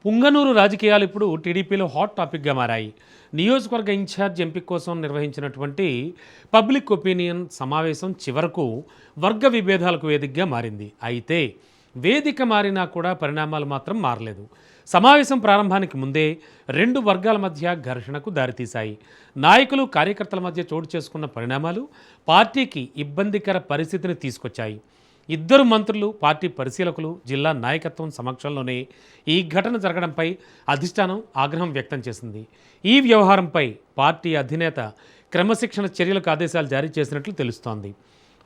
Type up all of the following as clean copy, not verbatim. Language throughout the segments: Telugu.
పుంగనూరు రాజకీయాలు ఇప్పుడు టీడీపీలో హాట్ టాపిక్గా మారాయి. నియోజకవర్గ ఇన్ఛార్జ్ ఎంపిక కోసం నిర్వహించినటువంటి పబ్లిక్ ఒపీనియన్ సమావేశం చివరకు వర్గ విభేదాలకు వేదికగా మారింది. అయితే వేదిక మారినా కూడా పరిణామాలు మాత్రం మారలేదు. సమావేశం ప్రారంభానికి ముందే రెండు వర్గాల మధ్య ఘర్షణకు దారితీశాయి. నాయకులు కార్యకర్తల మధ్య చోటు చేసుకున్న పరిణామాలు పార్టీకి ఇబ్బందికర పరిస్థితిని తీసుకొచ్చాయి. ఇద్దరు మంత్రులు, పార్టీ పరిశీలకులు, జిల్లా నాయకత్వం సమక్షంలోనే ఈ ఘటన జరగడంపై అధిష్టానం ఆగ్రహం వ్యక్తం చేసింది. ఈ వ్యవహారంపై పార్టీ అధినేత క్రమశిక్షణ చర్యలకు ఆదేశాలు జారీ చేసినట్లు తెలుస్తోంది.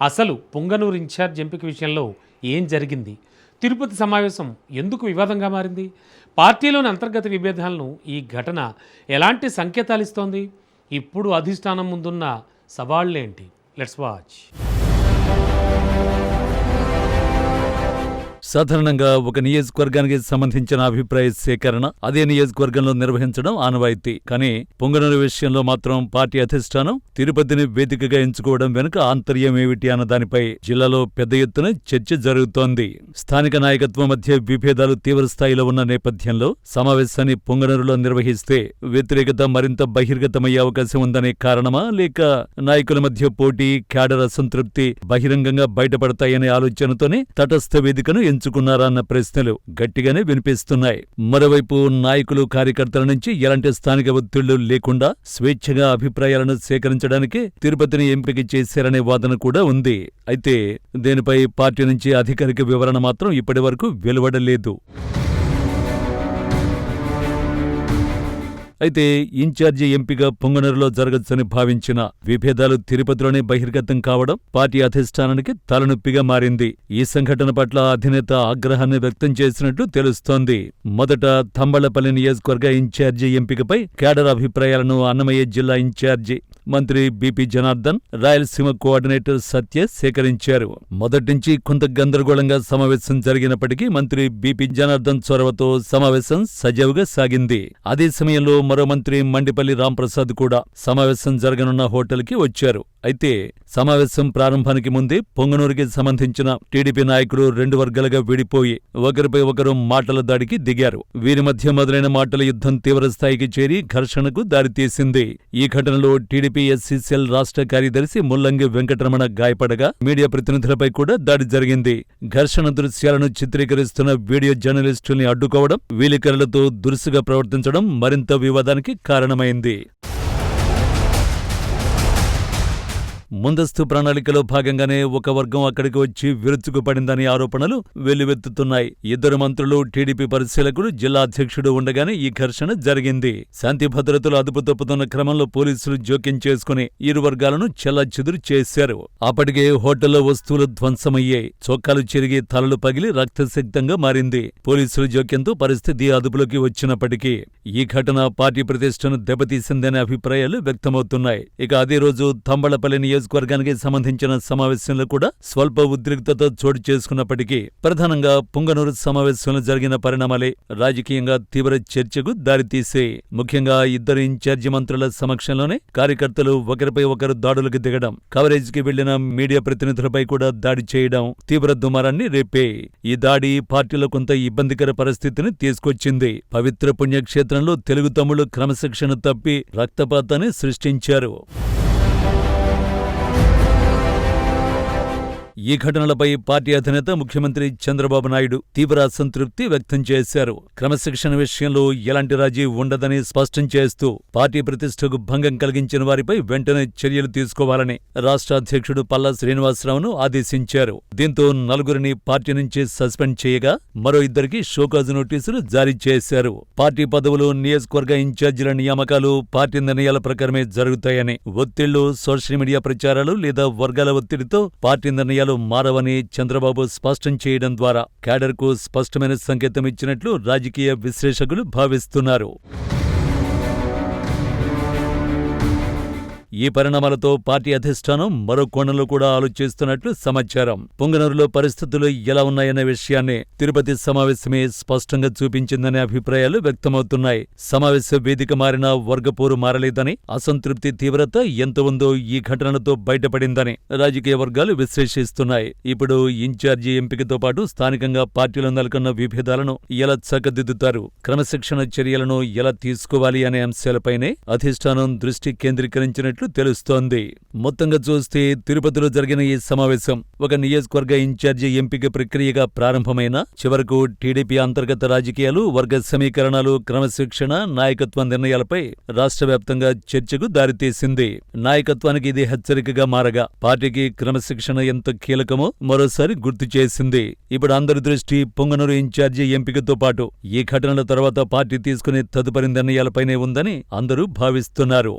అసలు పుంగనూరు ఇన్ఛార్జ్ ఎంపిక విషయంలో ఏం జరిగింది? తిరుపతి సమావేశం ఎందుకు వివాదంగా మారింది? పార్టీలోని అంతర్గత విభేదాలను ఈ ఘటన ఎలాంటి సంకేతాలు ఇస్తోంది? ఇప్పుడు అధిష్టానం ముందున్న సవాళ్లేంటి? Let's watch. సాధారణంగా ఒక నియోజకవర్గానికి సంబంధించిన అభిప్రాయ సేకరణ అదే నియోజకవర్గంలో నిర్వహించడం ఆనవాయితీ. కానీ పొంగనూరు విషయంలో మాత్రం పార్టీ అధిష్టానం తిరుపతిని వేదికగా ఎంచుకోవడం వెనుక ఆంతర్యం ఏమిటి అన్న దానిపై జిల్లాలో పెద్ద ఎత్తున చర్చ జరుగుతోంది. స్థానిక నాయకత్వం మధ్య విభేదాలు తీవ్రస్థాయిలో ఉన్న నేపథ్యంలో సమావేశాన్ని పొంగనూరులో నిర్వహిస్తే వ్యతిరేకత మరింత బహిర్గతమయ్యే అవకాశం ఉందనే కారణమా, లేక నాయకుల మధ్య పోటీ, క్యాడర్ అసంతృప్తి బహిరంగంగా బయటపడతాయనే ఆలోచనతోనే తటస్థ వేదికను ఎంచుకున్నారన్న ప్రశ్నలు గట్టిగానే వినిపిస్తున్నాయి. మరోవైపు నాయకులు, కార్యకర్తల నుంచి ఎలాంటి స్థానిక ఒత్తిళ్లు లేకుండా స్వేచ్ఛగా అభిప్రాయాలను సేకరించడానికి తిరుపతిని ఎంపిక చేశారనే వాదన కూడా ఉంది. అయితే దీనిపై పార్టీ నుంచి అధికారిక వివరణ మాత్రం ఇప్పటివరకు వెలువడలేదు. అయితే ఇన్ఛార్జి ఎంపిక పొంగనూరులో జరగచ్చని భావించిన విభేదాలు తిరుపతిలోనే బహిర్గతం కావడం పార్టీ అధిష్టానానికి తలనొప్పిగా మారింది. ఈ సంఘటన పట్ల అధినేత ఆగ్రహాన్ని వ్యక్తం చేసినట్టు తెలుస్తోంది. మొదట తంబళ్లపల్లి నియోజకవర్గ ఇన్ఛార్జి ఎంపికపై క్యాడర్ అభిప్రాయాలను అన్నమయ్య జిల్లా ఇన్ఛార్జి మంత్రి బీపీ జనార్దన్, రాయలసీమ కోఆర్డినేటర్ సత్య సేకరించారు. మొదట్నుంచి కొంత గందరగోళంగా సమావేశం జరిగినప్పటికీ మంత్రి బీపీ జనార్దన్ చొరవతో సమావేశం సజావుగా సాగింది. అదే సమయంలో మరో మంత్రి మండిపల్లి రాంప్రసాద్ కూడా సమావేశం జరగనున్న హోటల్కి వచ్చారు. అయితే సమావేశం ప్రారంభానికి ముందే పొంగనూరుకి సంబంధించిన టీడీపీ నాయకులు రెండు వర్గాలుగా విడిపోయి ఒకరిపై ఒకరు మాటల దాడికి దిగారు. వీరి మధ్య మొదలైన మాటల యుద్ధం తీవ్రస్థాయికి చేరి ఘర్షణకు దారితీసింది. ఈ ఘటనలో టీడీపీ ఎస్సీసీఎల్ రాష్ట్ర కార్యదర్శి ముల్లంగి వెంకటరమణ గాయపడగా మీడియా ప్రతినిధులపై కూడా దాడి జరిగింది. ఘర్షణ దృశ్యాలను చిత్రీకరిస్తున్న వీడియో జర్నలిస్టుల్ని అడ్డుకోవడం, విలేకరులతో దురుసుగా ప్రవర్తించడం మరింత వివాదానికి కారణమైంది. ముందస్తు ప్రణాళికలో భాగంగానే ఒక వర్గం అక్కడికి వచ్చి విరుచుకుపడిందనే ఆరోపణలు వెల్లువెత్తుతున్నాయి. ఇద్దరు మంత్రులు, టీడీపీ పరిశీలకులు, జిల్లా అధ్యక్షుడు ఉండగానే ఈ ఘర్షణ జరిగింది. శాంతి భద్రతలు అదుపు తప్పుతున్న క్రమంలో పోలీసులు జోక్యం చేసుకుని ఇరు వర్గాలను చెల్లాచెదురు చేశారు. అప్పటికే హోటల్లో వస్తువులు ధ్వంసమయ్యాయి. చొక్కాలు చెరిగి, తలలు పగిలి రక్తసిక్తంగా మారింది. పోలీసుల జోక్యంతో పరిస్థితి అదుపులోకి వచ్చినప్పటికీ ఈ ఘటన పార్టీ ప్రతిష్టను దెబ్బతీసిందనే అభిప్రాయాలు వ్యక్తమవుతున్నాయి. ఇక అదే రోజు తంబళ్లపల్లి నియోజకవర్గానికి సంబంధించిన సమావేశంలో కూడా స్వల్ప ఉద్రిక్తత చోటు చేసుకున్నప్పటికీ ప్రధానంగా పుంగనూరు సమావేశంలో జరిగిన పరిణామాలే రాజకీయంగా తీవ్ర చర్చకు దారితీసాయి. ముఖ్యంగా ఇద్దరు ఇన్ఛార్జి మంత్రుల సమక్షంలోనే కార్యకర్తలు ఒకరిపై ఒకరు దాడులకు దిగడం, కవరేజ్ కి వెళ్లిన మీడియా ప్రతినిధులపై కూడా దాడి చేయడం తీవ్ర దుమారాన్ని రేపాయి. ఈ దాడి పార్టీలో కొంత ఇబ్బందికర పరిస్థితిని తీసుకొచ్చింది. పవిత్ర పుణ్యక్షేత్రంలో తెలుగు తమ్ముళ్లు క్రమశిక్షణ తప్పి రక్తపాతాన్ని సృష్టించారు. ఈ ఘటనలపై పార్టీ అధినేత ముఖ్యమంత్రి చంద్రబాబు నాయుడు తీవ్ర అసంతృప్తి వ్యక్తం చేశారు. క్రమశిక్షణ విషయంలో ఎలాంటి రాజీ ఉండదని స్పష్టం చేస్తూ పార్టీ ప్రతిష్టకు భంగం కలిగించిన వారిపై వెంటనే చర్యలు తీసుకోవాలని రాష్ట్ర అధ్యక్షుడు పల్లా శ్రీనివాసరావును ఆదేశించారు. దీంతో నలుగురిని పార్టీ నుంచి సస్పెండ్ చేయగా మరో ఇద్దరికి షోకాజు నోటీసులు జారీ చేశారు. పార్టీ పదవులు, నియోజకవర్గ ఇన్ఛార్జీల నియామకాలు పార్టీ నిర్ణయాల ప్రకారమే జరుగుతాయని, ఒత్తిళ్లు, సోషల్ మీడియా ప్రచారాలు లేదా వర్గాల ఒత్తిడితో పార్టీ నిర్ణయాలు మారవని చంద్రబాబు స్పష్టం చేయడం ద్వారా క్యాడర్కు స్పష్టమైన సంకేతం ఇచ్చినట్లు రాజకీయ విశ్లేషకులు భావిస్తున్నారు. ఈ పరిణామాలతో పార్టీ అధిష్టానం మరో కోణంలో కూడా ఆలోచిస్తున్నట్లు సమాచారం. పొంగనూరులో పరిస్థితులు ఎలా ఉన్నాయనే విషయాన్ని తిరుపతి సమావేశమే స్పష్టంగా చూపించిందనే అభిప్రాయాలు వ్యక్తమవుతున్నాయి. సమావేశ వేదిక మారినా వర్గపోరు మారలేదని, అసంతృప్తి తీవ్రత ఎంత ఉందో ఈ ఘటనలతో బయటపడిందని రాజకీయ వర్గాలు విశ్లేషిస్తున్నాయి. ఇప్పుడు ఇన్ఛార్జి ఎంపికతో పాటు స్థానికంగా పార్టీలో నెలకొన్న విభేదాలను ఎలా చక్కదిద్దుతారు, క్రమశిక్షణ చర్యలను ఎలా తీసుకోవాలి అనే అంశాలపైనే అధిష్టానం దృష్టి కేంద్రీకరించినట్లు తెలుస్తోంది. మొత్తంగా చూస్తే తిరుపతిలో జరిగిన ఈ సమావేశం ఒక నియోజకవర్గ ఇన్ఛార్జి ఎంపిక ప్రక్రియగా ప్రారంభమైన చివరకు టీడీపీ అంతర్గత రాజకీయాలు, వర్గ సమీకరణాలు, క్రమశిక్షణ, నాయకత్వ నిర్ణయాలపై రాష్ట్ర వ్యాప్తంగా చర్చకు దారితీసింది. నాయకత్వానికి ఇది హెచ్చరికగా మారగా పార్టీకి క్రమశిక్షణ ఎంత కీలకమో మరోసారి గుర్తు చేసింది. ఇప్పుడు అందరి దృష్టి పొంగనూరు ఇన్ఛార్జి ఎంపికతో పాటు ఈ ఘటనల తర్వాత పార్టీ తీసుకునే తదుపరి నిర్ణయాలపైనే ఉందని అందరూ భావిస్తున్నారు.